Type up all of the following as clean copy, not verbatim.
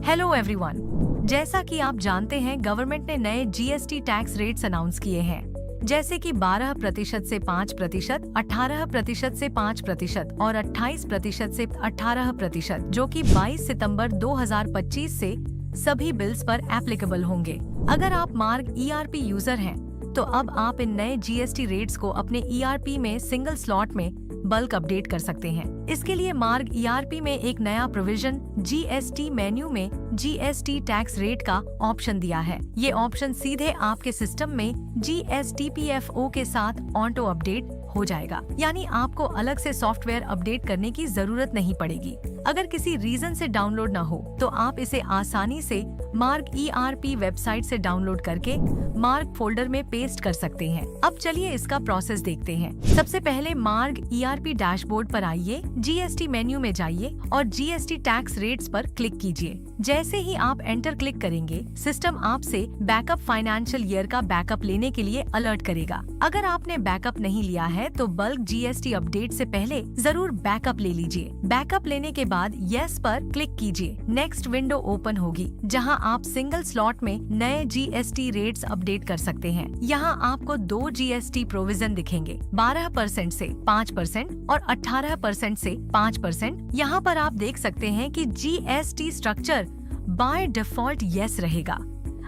Hello everyone. जैसा कि आप जानते हैं, गवर्नमेंट ने नए जीएसटी टैक्स रेट्स अनाउंस किए हैं, जैसे कि 12% से 5%, 18% से 5% और 28% से 18%, जो कि 22 सितंबर 2025 से सभी बिल्स पर एप्लीकेबल होंगे। अगर आप मार्ग ईआरपी यूजर हैं, तो अब आप इन नए जीएसटी रेट्स को अपने ईआरपी में सिंगल स्लॉट में बल्क अपडेट कर सकते हैं। इसके लिए मार्ग ईआरपी में एक नया प्रोविजन जीएसटी मेन्यू में जीएसटी टैक्स रेट का ऑप्शन दिया है। ये ऑप्शन सीधे आपके सिस्टम में जीएसटीपीएफओ के साथ ऑटो अपडेट हो जाएगा, यानी आपको अलग से सॉफ्टवेयर अपडेट करने की जरूरत नहीं पड़ेगी। अगर किसी रीजन से डाउनलोड न हो, तो आप इसे आसानी से मार्ग ईआरपी वेबसाइट से डाउनलोड करके मार्ग फोल्डर में पेस्ट कर सकते हैं। अब चलिए इसका प्रोसेस देखते हैं। सबसे पहले मार्ग ईआरपी डैशबोर्ड पर आइए, जीएसटी मेन्यू में जाइए और जीएसटी टैक्स रेट्स पर क्लिक कीजिए। जैसे ही आप एंटर क्लिक करेंगे, सिस्टम आपसे बैकअप फाइनेंशियल ईयर का बैकअप लेने के लिए अलर्ट करेगा। अगर आपने बैकअप नहीं लिया है, तो बल्क जीएसटी अपडेट से पहले जरूर बैकअप ले लीजिए। बैकअप लेने के बाद यस पर क्लिक कीजिए। नेक्स्ट विंडो ओपन होगी, जहां आप सिंगल स्लॉट में नए जीएसटी रेट्स अपडेट कर सकते हैं। यहां आपको 2 जीएसटी प्रोविजन दिखेंगे, 12% से 5% और 18% से 5%। यहाँ पर आप देख सकते हैं कि GST structure by default yes रहेगा।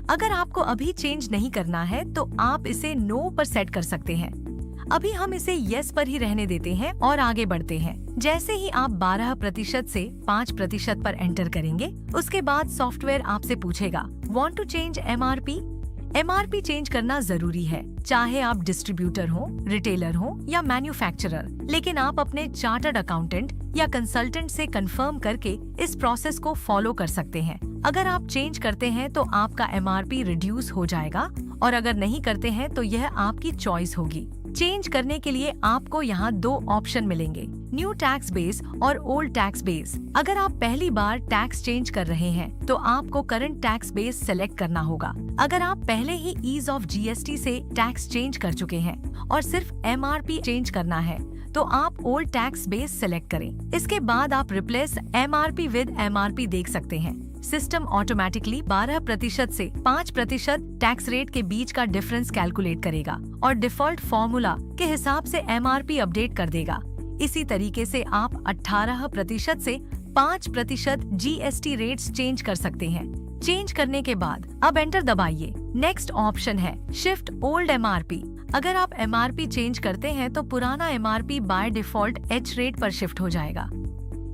अगर आपको अभी चेंज नहीं करना है, तो आप इसे नो पर सेट कर सकते हैं। अभी हम इसे यस पर ही रहने देते हैं और आगे बढ़ते हैं। जैसे ही आप 12% से 5% पर एंटर करेंगे, उसके बाद सॉफ्टवेयर आपसे पूछेगा want to change MRP. MRP change करना जरूरी है, चाहे आप डिस्ट्रीब्यूटर हो, रिटेलर हो या मैन्युफैक्चरर। लेकिन आप अपने चार्टर्ड अकाउंटेंट या कंसल्टेंट से कंफर्म करके इस प्रोसेस को फॉलो कर सकते हैं। अगर आप चेंज करते हैं तो आपका एमआरपी रिड्यूस हो जाएगा, और अगर नहीं करते हैं तो यह आपकी चॉइस होगी। चेंज करने के लिए आपको यहाँ 2 ऑप्शन मिलेंगे, न्यू टैक्स बेस और ओल्ड टैक्स बेस। अगर आप पहली बार टैक्स चेंज कर रहे हैं, तो आपको करंट टैक्स बेस सेलेक्ट करना होगा। अगर आप पहले ही ईज ऑफ जीएसटी से टैक्स चेंज कर चुके हैं और सिर्फ एमआरपी चेंज करना है, तो आप ओल्ड टैक्स बेस सेलेक्ट करें। इसके बाद आप रिप्लेस एमआरपी विद एमआरपी देख सकते हैं। सिस्टम ऑटोमेटिकली 12% से 5% टैक्स रेट के बीच का डिफरेंस कैलकुलेट करेगा और डिफॉल्ट फॉर्मूला के हिसाब से एमआरपी अपडेट कर देगा। इसी तरीके से आप 18% से 5% जीएसटी रेट्स चेंज कर सकते हैं। चेंज करने के बाद अब एंटर दबाइए। नेक्स्ट ऑप्शन है शिफ्ट ओल्ड एमआरपी। अगर आप एमआरपी चेंज करते हैं, तो पुराना MRP by default H rate पर शिफ्ट हो जाएगा।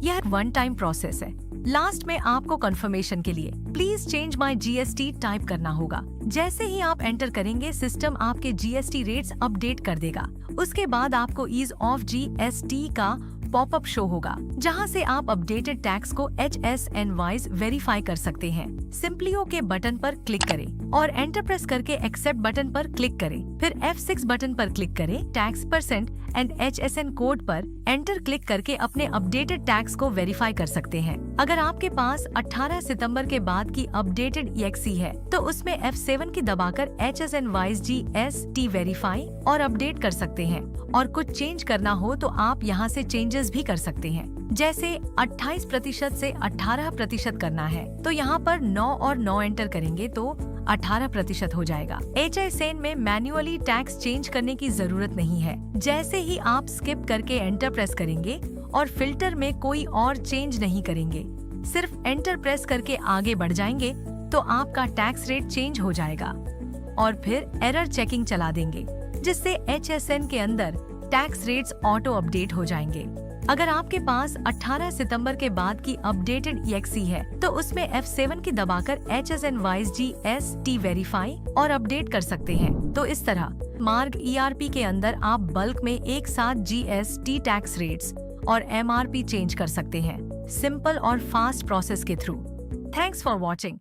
यह वन टाइम प्रोसेस है। लास्ट में आपको कंफर्मेशन के लिए please change my GST type करना होगा। जैसे ही आप एंटर करेंगे, सिस्टम आपके जीएसटी रेट्स अपडेट कर देगा। उसके बाद आपको ईज ऑफ जीएसटी का पॉपअप शो होगा, जहां से आप अपडेटेड टैक्स को HSN वाइज वेरीफाई कर सकते हैं। सिंपली ओके बटन पर क्लिक करें और एंटर प्रेस करके एक्सेप्ट बटन पर क्लिक करें। फिर F6 बटन पर क्लिक करें। Tax percent and HSN code पर एंटर क्लिक करके अपने अपडेटेड टैक्स को वेरीफाई कर सकते हैं। अगर आपके पास 18 सितंबर के बाद की अपडेटेड EXE है, तो उसमें F7 की दबाकर HSN वाइज GST वेरीफाई और अपडेट कर सकते हैं। और कुछ चेंज करना हो तो आप यहाँ से चेंजेस भी कर सकते हैं। जैसे 28% से 18% करना है, तो यहाँ पर 9 और 9 एंटर करेंगे तो 18% हो जाएगा। HSN में मैन्युअली टैक्स चेंज करने की जरूरत नहीं है। जैसे ही आप स्किप करके एंटर प्रेस करेंगे और फिल्टर में कोई और चेंज नहीं करेंगे, सिर्फ एंटर प्रेस करके आगे बढ़ जाएंगे, तो आपका टैक्स रेट चेंज हो जाएगा। और फिर एरर चेकिंग चला देंगे, जिससे HSN के अंदर टैक्स रेट्स ऑटो अपडेट हो जाएंगे। अगर आपके पास 18 सितंबर के बाद की अपडेटेड EXE है, तो उसमें F7 की दबाकर HSN वाइज GST वेरीफाई और अपडेट कर सकते हैं। तो इस तरह मार्ग ERP के अंदर आप बल्क में एक साथ GST टैक्स रेट्स और MRP चेंज कर सकते हैं, सिंपल और फास्ट प्रोसेस के थ्रू। Thanks for watching.